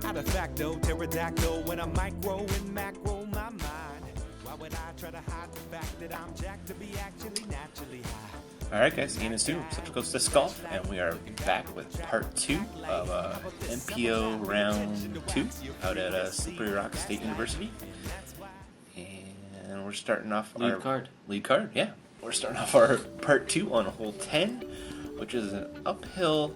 How de facto, pterodactyl, when I'm micro and macro my mind. Why would I try to hide the fact that I'm jacked to be actually naturally high? Alright guys, Ian and Stu, Central Coast Disc Golf, and we are back with part 2 of MPO round 2 out at Slippery Rock State University. And we're starting off Lead card, yeah. We're starting off our part 2 on hole 10, which is an uphill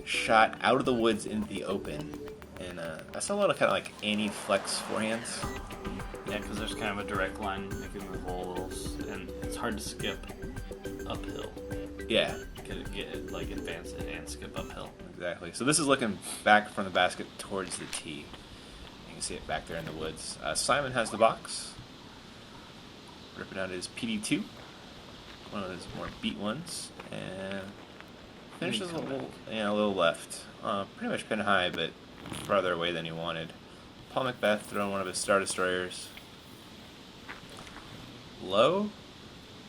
shot out of the woods into the open. And I saw a lot of kind of like anti-flex forehands. yeah, because there's kind of a direct line making the hole a little, and it's hard to skip uphill. Yeah. Advance it and skip uphill. Exactly. So this is looking back from the basket towards the tee. You can see it back there in the woods. Simon has the box. Ripping out his PD2. One of his more beat ones. And finishes a little left. Pretty much pin high, but farther away than he wanted. Paul McBeth throwing one of his Star Destroyers. Low,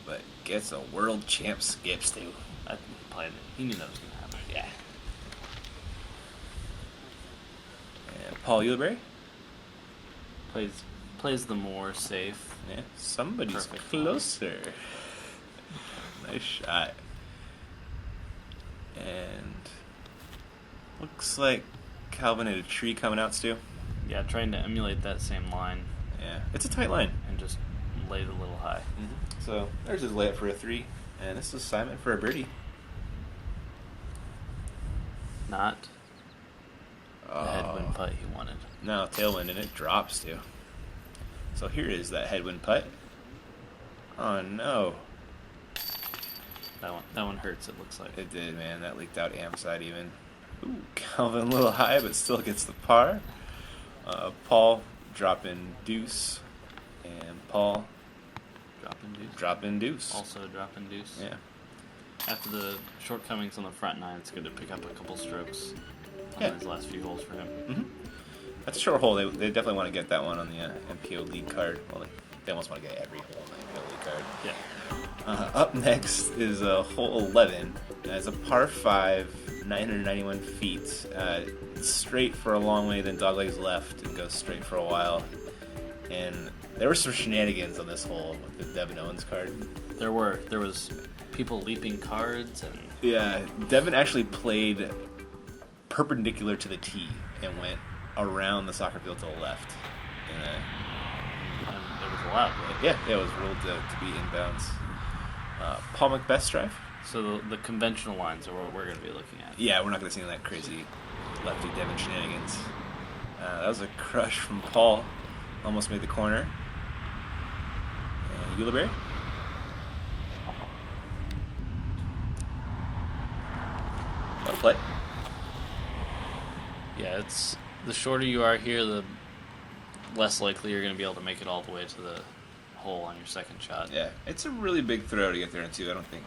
but gets a world champ skip, Stu. I think he played it. He knew that was going to happen. Yeah. And Paul Ulibarri. Plays the more safe. Yeah, somebody's Perfect. closer. Nice shot. And looks like Calvin had a tree coming out, Stu. Yeah, trying to emulate that same line Yeah, it's a tight line. and just laid it a little high. So there's his layup for a 3, and this is Simon for a birdie. Not the headwind putt he wanted. No, tailwind, and it drops, Stu. So here is that headwind putt. Oh no. That one hurts, it looks like. It did, man. That leaked out am side even. Ooh, Calvin a little high, but still gets the par. Paul dropping deuce, and Paul dropping deuce. Also dropping deuce. Yeah. After the shortcomings on the front nine, it's good to pick up a couple strokes on Yeah. these last few holes for him. Mm-hmm. That's a short hole. They definitely want to get that one on the MPO lead card. Well, they almost want to get every hole on the MPO lead card. Yeah. Up next is hole 11. It's a par 5, 991 feet. Straight for a long way, then doglegs left and goes straight for a while. And there were some shenanigans on this hole with the Devin Owens card. There was people leaping cards and Yeah, Devin actually played perpendicular to the tee and went around the soccer field to the left. it was allowed, right? Yeah, it was ruled to be inbounds. Paul McBeth's drive. So the conventional lines are what we're going to be looking at. Yeah, we're not going to see any of that crazy lefty Devin shenanigans. That was a crush from Paul. Almost made the corner. Ulibarri. Well played. Yeah, it's the shorter you are here, the less likely you're going to be able to make it all the way to the hole on your second shot. Yeah, it's a really big throw to get there into. I don't think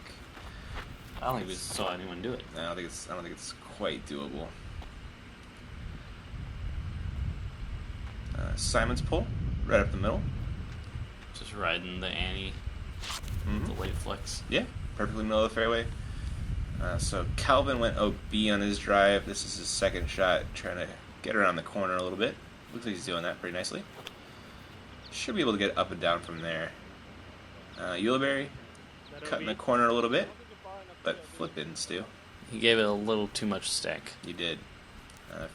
we saw anyone do it. I don't think it's quite doable. Simon's pull right up the middle. Just riding the ante, the late flex. Yeah, perfectly middle of the fairway. So Calvin went OB on his drive. This is his second shot, trying to get around the corner a little bit. Looks like he's doing that pretty nicely. Should be able to get up and down from there. Ulibarri cutting the corner a little bit, but flipping Stu. He gave it a little too much stank. He did.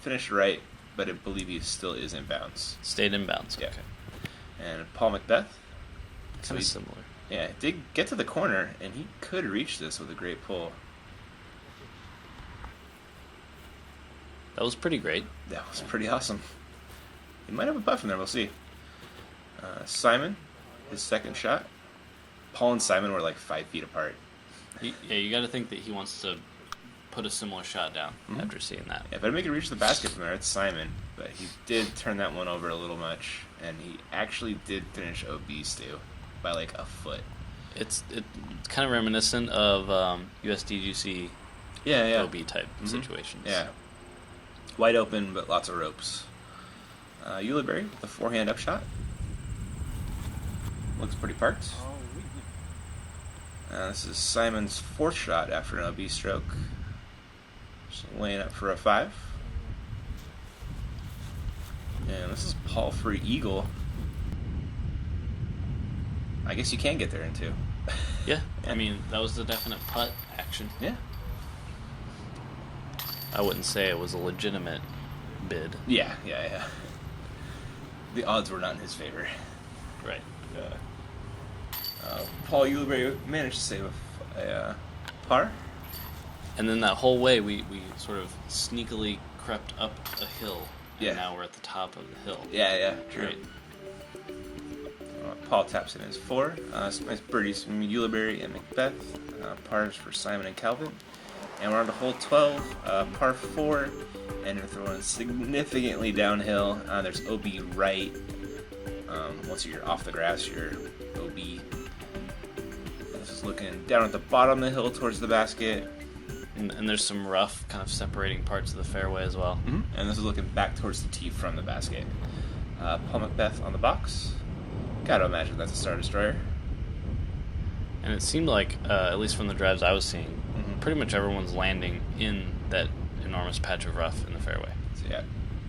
Finished right, but I believe he still is in bounds. Stayed in bounds. Yeah. Okay. And Paul McBeth. Kind of similar. Yeah, did get to the corner, and he could reach this with a great pull. That was pretty great. That was pretty awesome. He might have a putt from there, we'll see. Simon, his second shot. Paul and Simon were like 5 feet apart. You got to think that he wants to put a similar shot down after seeing that. Yeah, if I make it reach the basket from there, it's Simon. But he did turn that one over a little much, and he actually did finish OB Stu by like a foot. It's kind of reminiscent of USDGC OB type situations. Yeah. Wide open, but lots of ropes. Ulibarri with the forehand upshot. Looks pretty parked. This is Simon's fourth shot after an OB stroke. Just laying up for a 5. And this is Paul for eagle. I guess you can get there in two. Yeah, I mean, that was the definite putt action. Yeah. I wouldn't say it was a legitimate bid. Yeah. The odds were not in his favor. Right. Paul Ulibarri managed to save a par. And then that whole way, we sort of sneakily crept up a hill, and Yeah. now we're at the top of the hill. Yeah, true. Right. Paul taps in his 4. Some nice birdies from Ulibarri and McBeth. Pars for Simon and Calvin. And we're on to hole 12, par 4. And you're throwing significantly downhill. There's OB right. Once you're off the grass, you're OB. This is looking down at the bottom of the hill towards the basket. And there's some rough kind of separating parts of the fairway as well. Mm-hmm. And this is looking back towards the tee from the basket. Paul McBeth on the box. Gotta imagine that's a Star Destroyer. And it seemed like, at least from the drives I was seeing, Mm-hmm. pretty much everyone's landing in that enormous patch of rough in the fairway. So yeah.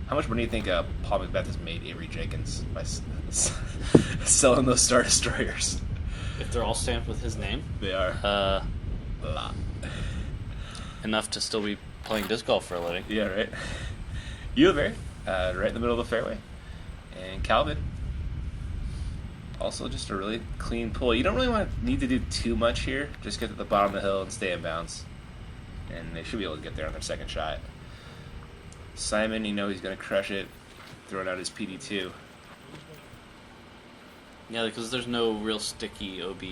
How much money do you think Paul McBeth has made Avery Jenkins by selling those Star Destroyers? If they're all stamped with his name, They are. uh, A lot. enough to still be playing disc golf for a living. Yeah, right. Ulibarri, right in the middle of the fairway. And Calvin, also just a really clean pull. You don't really need to do too much here. Just get to the bottom of the hill and stay in bounds. And they should be able to get there on their second shot. Simon, he's going to crush it, throwing out his PD2. Yeah, because there's no real sticky OB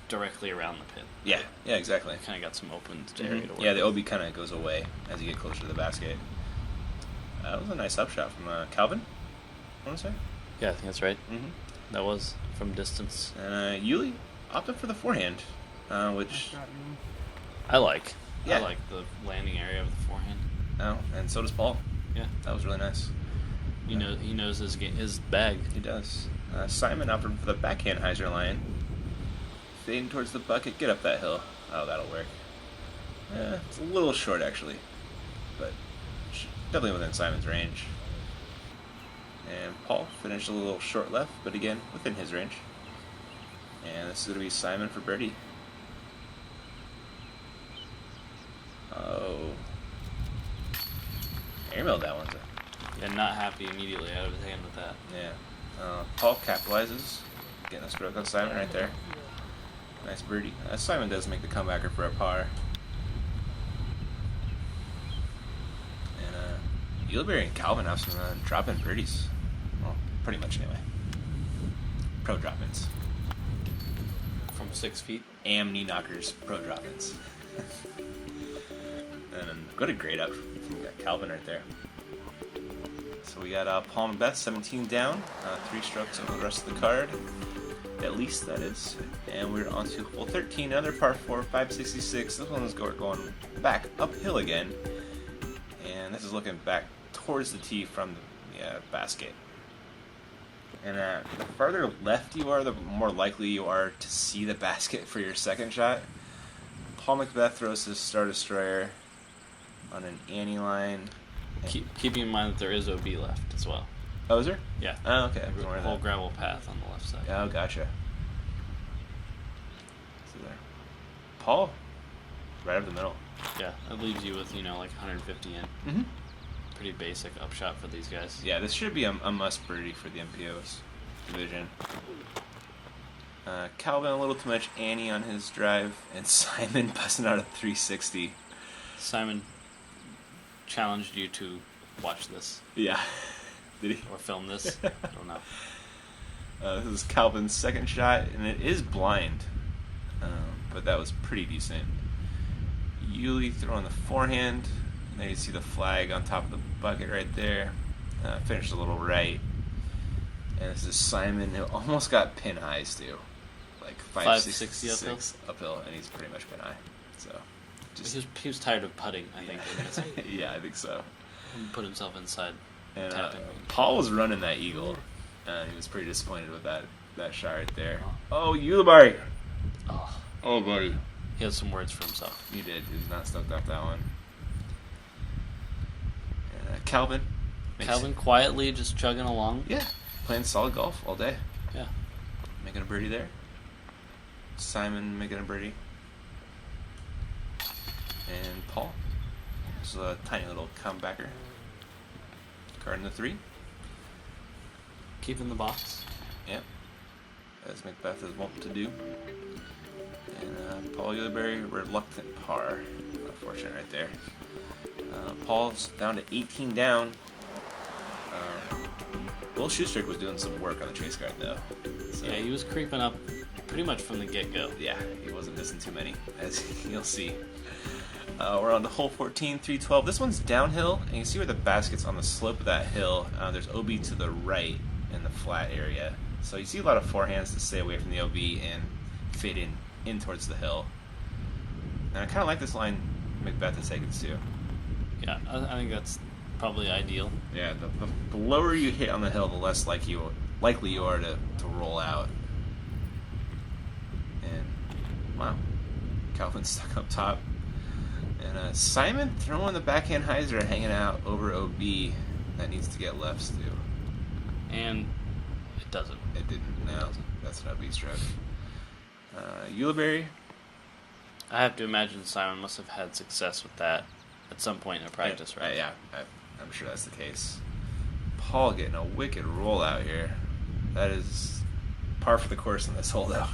directly around the pin. Yeah, exactly. Kind of got some open area to work. Yeah, the OB kind of goes away as you get closer to the basket. That was a nice upshot from Calvin, I want to say. Yeah, I think that's right. Mm-hmm. That was from distance. And Yuli opted for the forehand, which... I like. Yeah. I like the landing area of the forehand. Oh, and so does Paul. Yeah. That was really nice. He knows his bag. He does. Simon opted for the backhand hyzer line. Fading towards the bucket, get up that hill. Oh, that'll work. It's a little short, actually. But definitely within Simon's range. And Paul finished a little short left, but again, within his range. And this is going to be Simon for birdie. Oh. Airmailed that one. And not happy immediately out of his hand with that. Yeah. Paul capitalizes. Getting a stroke on Simon right there. Nice birdie. Simon does make the comebacker for a par. And Ulibarri and Calvin have some drop-in birdies. Well, pretty much anyway. Pro drop-ins. From 6 feet. Knee knockers, pro drop-ins. And what a great up from Calvin right there. So we got Paul McBeth, 17 down, 3 strokes over the rest of the card. At least that is. And we're on to hole 13, another par 4, 566. This one is going back uphill again. And this is looking back towards the tee from the basket. And the farther left you are, the more likely you are to see the basket for your second shot. Paul McBeth throws his Star Destroyer on an Annie line. Keeping in mind that there is OB left as well. Oh, is there? Yeah. Oh, okay. A whole gravel path on the left side. Oh, gotcha. So there. Paul, right up the middle. Yeah, that leaves you with, like 150 in. Mm-hmm. Pretty basic upshot for these guys. Yeah, this should be a must birdie for the MPO's division. Calvin a little too much Annie on his drive, and Simon busting out a 360. Simon challenged you to watch this. Yeah. Did he? Or film this. I don't know. This is Calvin's second shot, and it is blind. But that was pretty decent. Yuli throwing the forehand. There you see the flag on top of the bucket right there. Finished a little right. And this is Simon, who almost got pin highs too. Like 566 uphill, and he's pretty much pin high. So, he was tired of putting, I think. Yeah, I think so. He put himself inside. And tapping. Paul was running that eagle. He was pretty disappointed with that shot right there. Oh, Ulibarri! Oh, buddy. He had some words for himself. He did. He was not stoked off that one. And Calvin Calvin quietly just chugging along. Yeah, playing solid golf all day. Yeah. Making a birdie there. Simon making a birdie. And Paul. This is a tiny little comebacker. Carding the 3. Keeping the box. Yep. As McBeth is wont to do. And Paul Ulibarri, reluctant par. Unfortunate right there. Paul's down to 18 down. Will Shoestrick was doing some work on the chase card though. So, Yeah, he was creeping up pretty much from the get-go. yeah, he wasn't missing too many, as you'll see. We're on to hole 14, 312. This one's downhill, and you see where the basket's on the slope of that hill. There's OB to the right in the flat area. So you see a lot of forehands to stay away from the OB and fade in towards the hill. And I kind of like this line McBeth has taken too. Yeah, I think that's probably ideal. Yeah, the lower you hit on the hill, the less likely you are to roll out. And, wow, Calvin's stuck up top. And Simon throwing the backhand hyzer, hanging out over OB. That needs to get lefts too. And it doesn't. It didn't. No, that's an OB stroke. Ulibarri. I have to imagine Simon must have had success with that at some point in practice, right? Yeah, I'm sure that's the case. Paul getting a wicked roll out here. That is par for the course in this hole, though.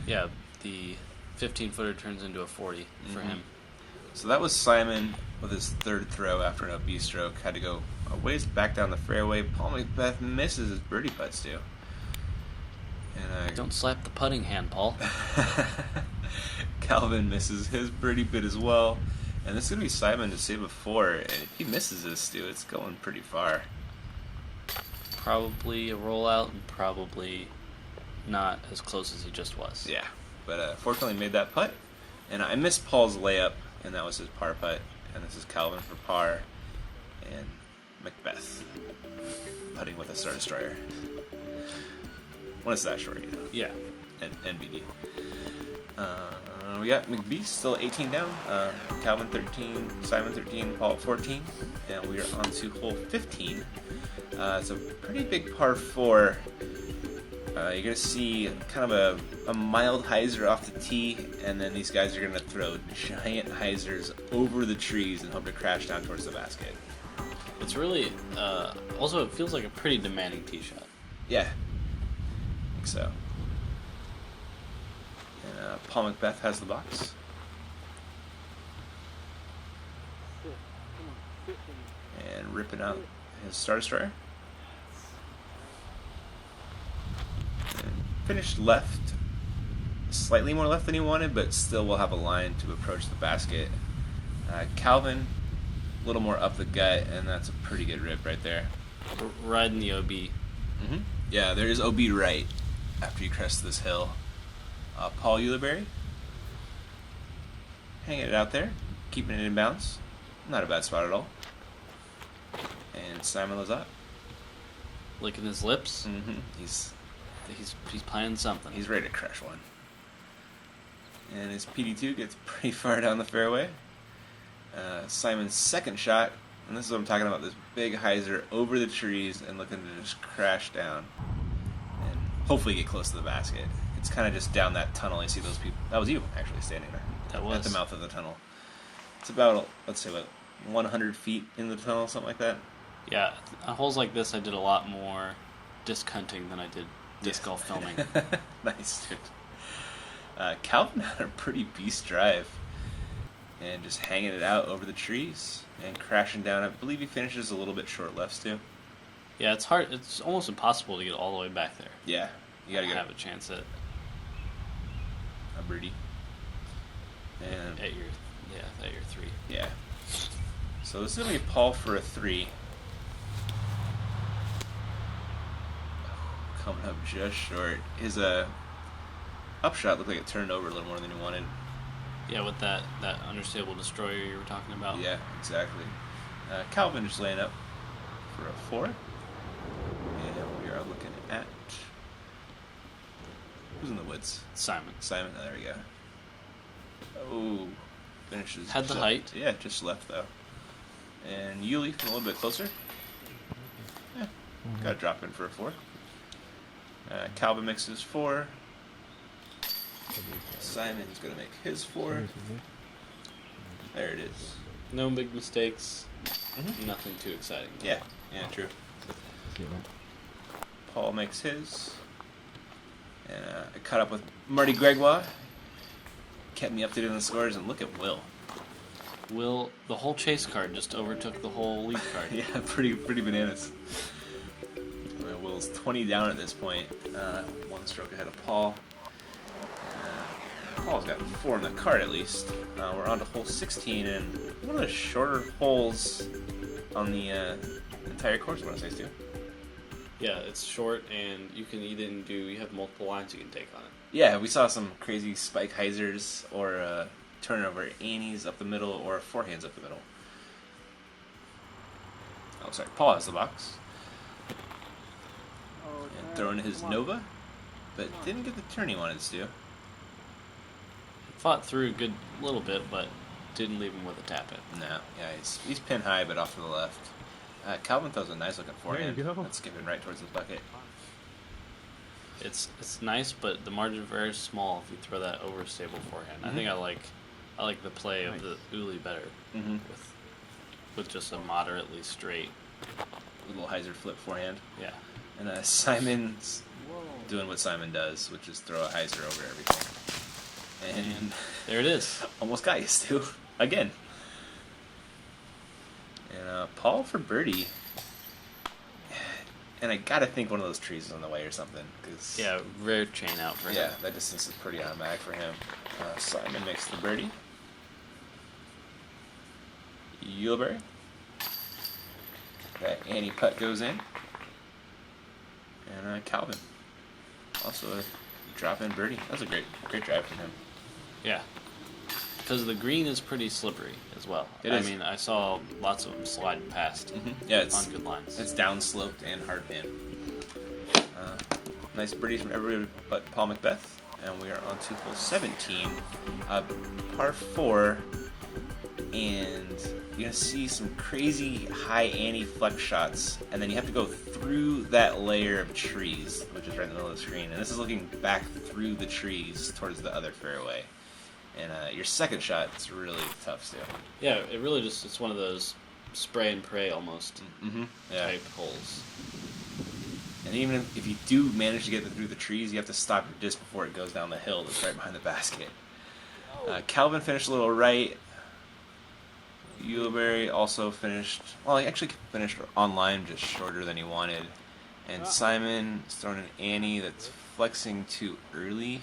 Yeah, the 15-footer turns into a 40 for him. So that was Simon with his third throw after an OB stroke. Had to go a ways back down the fairway. Paul McBeth misses his birdie putts, too. And Don't slap the putting hand, Paul. Calvin misses his birdie bit as well. And this is going to be Simon to save a 4. And if he misses this, dude, it's going pretty far. Probably a rollout and probably not as close as he just was. Yeah, but fortunately made that putt. And I missed Paul's layup, and that was his par putt. And this is Calvin for par. And McBeth putting with a Star Destroyer. One is that short, you know. Yeah. And NBD. We got McBeth still 18 down. Calvin 13, Simon 13, Paul 14. And we are on to hole 15. It's a pretty big par 4. You're going to see kind of a mild hyzer off the tee, and then these guys are going to throw giant hyzers over the trees and hope to crash down towards the basket. It's really, also it feels like a pretty demanding tee shot. Yeah, I think so. And Paul McBeth has the box. And ripping out his Star Destroyer. And finished left. Slightly more left than he wanted, but still will have a line to approach the basket. Calvin, a little more up the gut, and that's a pretty good rip right there. Riding the OB. Mm-hmm. Yeah, there is OB right after you crest this hill. Paul Ulibarri, hanging it out there, keeping it in bounds. Not a bad spot at all. And Simon Lizotte. Licking his lips. Mm-hmm. He's playing something. He's ready to crush one. And his PD2 gets pretty far down the fairway. Simon's second shot, and this is what I'm talking about, this big hyzer over the trees and looking to just crash down and hopefully get close to the basket. It's kind of just down that tunnel. You see those people. That was you, actually, standing there. That was. At the mouth of the tunnel. It's about, let's say, 100 feet in the tunnel, something like that. Yeah, on holes like this, I did a lot more disc hunting than I did disc golf filming. Nice, dude. Calvin had a pretty beast drive. And just hanging it out over the trees and crashing down. I believe he finishes a little bit short lefts, too. Yeah, it's hard. It's almost impossible to get all the way back there. Yeah, you gotta have a chance at a birdie. And at your 3. Yeah. So this is gonna be Paul for a 3. Coming up just short. His upshot looked like it turned over a little more than he wanted. Yeah, with that understable destroyer you were talking about. Yeah, exactly. Calvin just laying up for a 4. And we are looking at... Who's in the woods? Simon. Simon, there we go. Oh, finishes... Had the height. Yeah, just left, though. And Yuli from a little bit closer. Got to drop in for a 4. Calvin makes his 4. Simon's going to make his 4. There it is. No big mistakes. Nothing too exciting. Yeah, true. Paul makes his. And I caught up with Marty Gregoire. Kept me updated on the scores, and look at Will. Will, the whole chase card just overtook the whole lead card. Yeah, pretty bananas. Will's 20 down at this point. 1 stroke ahead of Paul. Paul's got 4 in the card at least. We're on to hole 16, and one of the shorter holes on the entire course, I want to say, Stu. Yeah, it's short, and you can you have multiple lines you can take on it. Yeah, we saw some crazy spike hyzers or turnover Annies up the middle or forehands up the middle. Oh, sorry, Paul has the box. And throwing his Nova, but didn't get the turn he wanted to. Fought through a good little bit, but didn't leave him with a tap in. No, yeah, he's pin high, but off to the left. Calvin throws a nice looking forehand. There you go. That's skipping right towards the bucket. It's nice, but the margin is very small if you throw that overstable forehand. I think I like the play of the Uli better with just a moderately straight Little hyzer flip forehand. Yeah. And Simon's doing what Simon does, which is throw a hyzer over everything. And there it is. Almost got you, Stu. Again. And Paul for birdie. And I gotta think one of those trees is on the way or something. Cause, Yeah, rare chain out for him. yeah, that distance is pretty automatic for him. Simon makes the birdie. Ulibarri. That Annie putt goes in. And Calvin. Also a drop-in birdie. That was a great drive from him. Yeah. Because the green is pretty slippery as well. It is. I mean, I saw lots of them sliding past Yeah, it's on good lines. It's downsloped and hard pin. Nice birdies from everybody but Paul McBeth. And we are on to hole 17. Par 4. And you're going to see some crazy high Annie flex shots. And then you have to go through that layer of trees, which is right in the middle of the screen. And this is looking back through the trees towards the other fairway. And your second shot is really tough, Stu. Yeah, it really it's one of those spray and pray almost Yeah. type holes. And even if you do manage to get through the trees, you have to stop your disc before it goes down the hill that's right behind the basket. Calvin finished a little right. Ulibarri also finished, well, he actually finished on line just shorter than he wanted. And Simon is throwing an Annie that's flexing too early.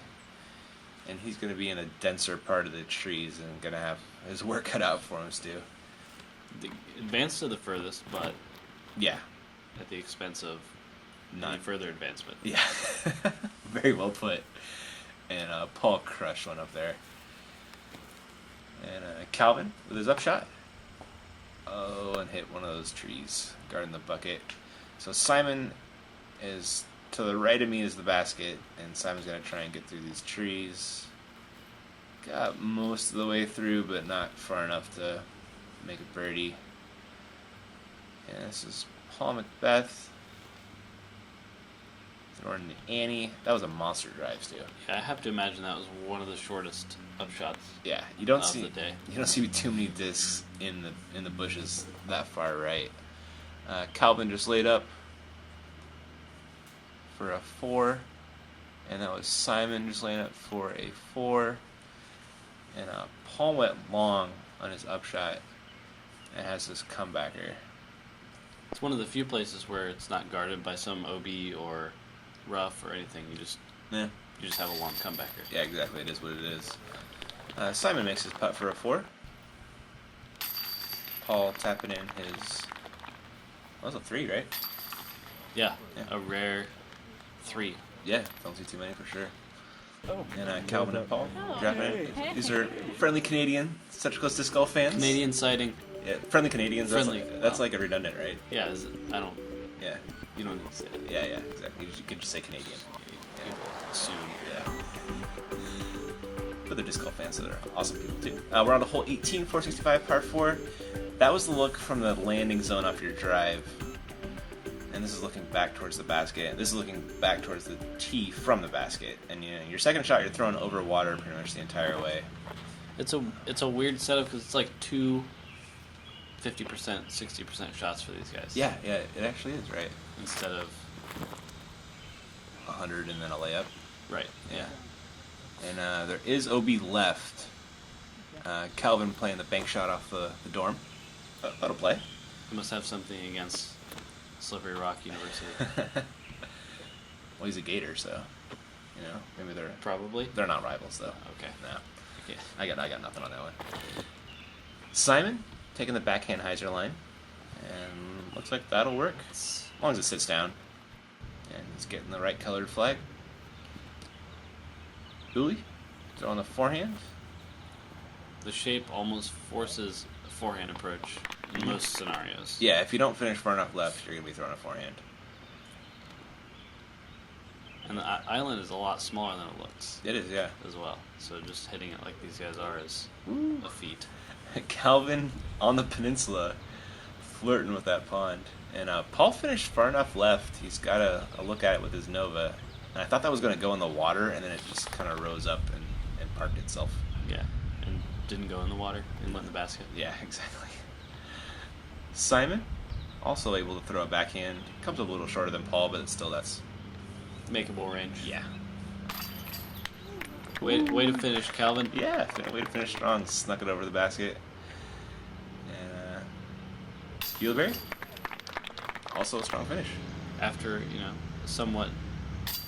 And he's going to be in a denser part of the trees and going to have his work cut out for him, Stu. Advance to the furthest, but Yeah. at the expense of any None. further advancement. Yeah. Very well put. And Paul crushed one up there. And Calvin with his upshot. Oh, and hit one of those trees, guarding the bucket. So Simon is to the right of me is the basket, and Simon's going to try and get through these trees. Got most of the way through, but not far enough to make a birdie. And this is Paul McBeth. Throwing the Annie. That was a monster drive, Stu. Yeah, I have to imagine that was one of the shortest upshots. Yeah, you don't Of see the day. you don't see too many discs in the bushes that far right. Calvin just laid up for a 4, and that was Simon just laying up for a 4, and Paul went long on his upshot and has this comebacker. It's one of the few places where it's not guarded by some OB or rough or anything. You just have a long comebacker. Yeah, exactly. It is what it is. Simon makes his putt for a 4. Paul tapping in his. That was a 3, right? Yeah, Yeah. a rare 3. Yeah, don't see too many for sure. Oh. And Calvin and Paul dropping it. Hey. These are friendly Canadian Central Coast Disc Golf fans. Canadian sighting. Yeah, friendly Canadians. Friendly. That's like a redundant, right? Yeah, I don't. Yeah. You don't need to say that. Yeah, exactly. You could just say Canadian. People assume. Yeah. But they're disc golf fans, so they're awesome people too. We're on to hole 18, 465, par 4. That was the look from the landing zone off your drive. And this is looking back towards the basket, and this is looking back towards the tee from the basket. And your second shot, you're throwing over water pretty much the entire way. It's a weird setup because it's like two 50%, 60% shots for these guys. Yeah, it actually is, right? Instead of 100 and then a layup. right. Yeah. And there is OB left. Calvin playing the bank shot off the dorm. That'll play. He must have something against Slippery Rock University. Well, he's a Gator, so maybe Probably. they're not rivals though. Okay. No, Yeah. I got nothing on that one. Simon taking the backhand hyzer line, and looks like that'll work as long as it sits down, and he's getting the right colored flag. Uli throwing the forehand. The shape almost forces a forehand approach in most scenarios. Yeah, if you don't finish far enough left, you're gonna be throwing a forehand. And the island is a lot smaller than it looks. It is, yeah. As well. So just hitting it like these guys are is a feat. Calvin on the peninsula, flirting with that pond. And Paul finished far enough left. He's got a look at it with his Nova. And I thought that was going to go in the water, and then it just kind of rose up and parked itself. Yeah. And didn't go in the water, and went in the basket. Yeah, exactly. Simon, also able to throw a backhand. Comes up a little shorter than Paul, but still that's... Makeable range. Yeah. Way to finish, Calvin. Yeah, way to finish strong. Snuck it over the basket. And Ulibarri, also a strong finish. After, a somewhat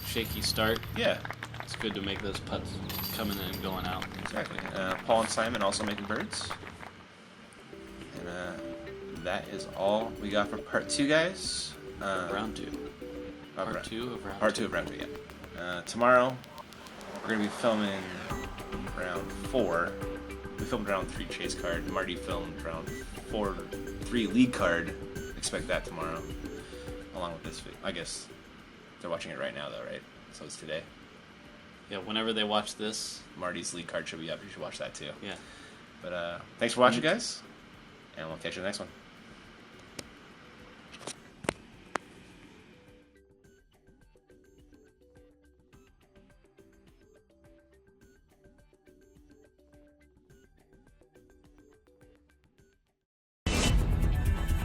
shaky start, Yeah, it's good to make those putts coming in and going out. exactly. Paul and Simon also making birds. And that is all we got for part 2, guys. Round 2. Part 2 of round 2. Part 2 of round 2, yeah. Tomorrow, we're going to be filming round 4. We filmed round 3 chase card. Marty filmed round 3 league card. Expect that tomorrow, along with this video. I guess they're watching it right now, though, right? So it's today. Yeah, whenever they watch this. Marty's league card should be up. You should watch that, too. Yeah. But thanks for watching, guys, and we'll catch you in the next one.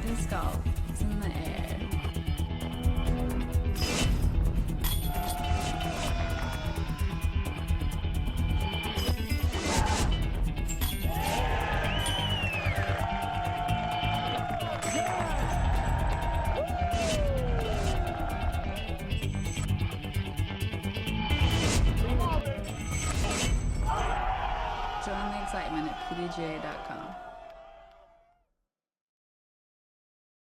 Disc golf is in the air. Join the excitement at pdga.com.